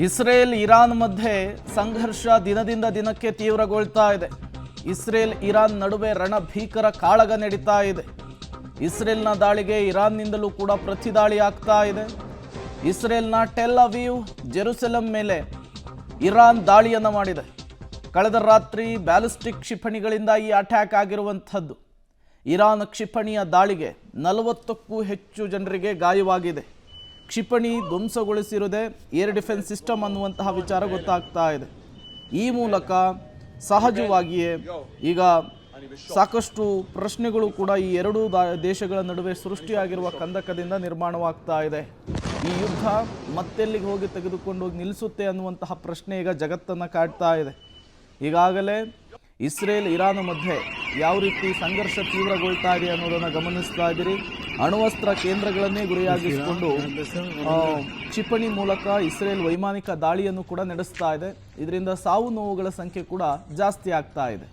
Israel Iran ಮಧ್ಯೆ ಸಂಘರ್ಷ ದಿನದಿಂದ ದಿನಕ್ಕೆ ತೀವ್ರಗೊಳ್ತಾ ಇದೆ. ಇಸ್ರೇಲ್ ಇರಾನ್ ನಡುವೆ ರಣಭೀಕರ ಕಾಳಗ ನಡೀತಾ ಇದೆ. ಇಸ್ರೇಲ್ನ ದಾಳಿಗೆ ಇರಾನ್ನಿಂದಲೂ ಕೂಡ ಪ್ರತಿದಾಳಿ ಆಗ್ತಾ ಇದೆ. ಇಸ್ರೇಲ್ನ ಟೆಲ್ ಅವೀವ್, ಜೆರುಸೆಲಂ ಮೇಲೆ ಇರಾನ್ ದಾಳಿಯನ್ನು ಮಾಡಿದೆ. ಕಳೆದ ರಾತ್ರಿ ಬ್ಯಾಲಿಸ್ಟಿಕ್ ಕ್ಷಿಪಣಿಗಳಿಂದ ಈ ಅಟ್ಯಾಕ್ ಆಗಿರುವಂಥದ್ದು. ಇರಾನ್ ಕ್ಷಿಪಣಿಯ ದಾಳಿಗೆ 40ಕ್ಕೂ ಹೆಚ್ಚು ಜನರಿಗೆ ಗಾಯವಾಗಿದೆ. ಕ್ಷಿಪಣಿ ಧ್ವಂಸಗೊಳಿಸಿರುವುದೇ ಏರ್ ಡಿಫೆನ್ಸ್ ಸಿಸ್ಟಮ್ ಅನ್ನುವಂತಹ ವಿಚಾರ ಗೊತ್ತಾಗ್ತಾ ಇದೆ. ಈ ಮೂಲಕ ಸಹಜವಾಗಿಯೇ ಈಗ ಸಾಕಷ್ಟು ಪ್ರಶ್ನೆಗಳು ಕೂಡ ಈ ಎರಡೂ ದೇಶಗಳ ನಡುವೆ ಸೃಷ್ಟಿಯಾಗಿರುವ ಕಂದಕದಿಂದ ನಿರ್ಮಾಣವಾಗ್ತಾ ಇದೆ. ಈ ಯುದ್ಧ ಮತ್ತೆಲ್ಲಿಗೆ ಹೋಗಿ ತೆಗೆದುಕೊಂಡು ನಿಲ್ಲಿಸುತ್ತೆ ಅನ್ನುವಂತಹ ಪ್ರಶ್ನೆ ಈಗ ಜಗತ್ತನ್ನು ಕಾಡ್ತಾ ಇದೆ. ಈಗಾಗಲೇ ಇಸ್ರೇಲ್ ಇರಾನ್ ಮಧ್ಯೆ ಯಾವ ರೀತಿ ಸಂಘರ್ಷ ತೀವ್ರಗೊಳ್ತಾ ಇದೆ ಅನ್ನೋದನ್ನು ಗಮನಿಸ್ತಾ ಇದ್ದೀರಿ. ಅಣ್ವಸ್ತ್ರ ಕೇಂದ್ರಗಳನ್ನೇ ಗುರಿಯಾಗಿಸಿಕೊಂಡು ಕ್ಷಿಪಣಿ ಮೂಲಕ ಇಸ್ರೇಲ್ ವೈಮಾನಿಕ ದಾಳಿಯನ್ನು ಕೂಡ ನಡೆಸ್ತಾ ಇದೆ. ಇದರಿಂದ ಸಾವು ನೋವುಗಳ ಸಂಖ್ಯೆ ಕೂಡ ಜಾಸ್ತಿ ಆಗ್ತಾ ಇದೆ.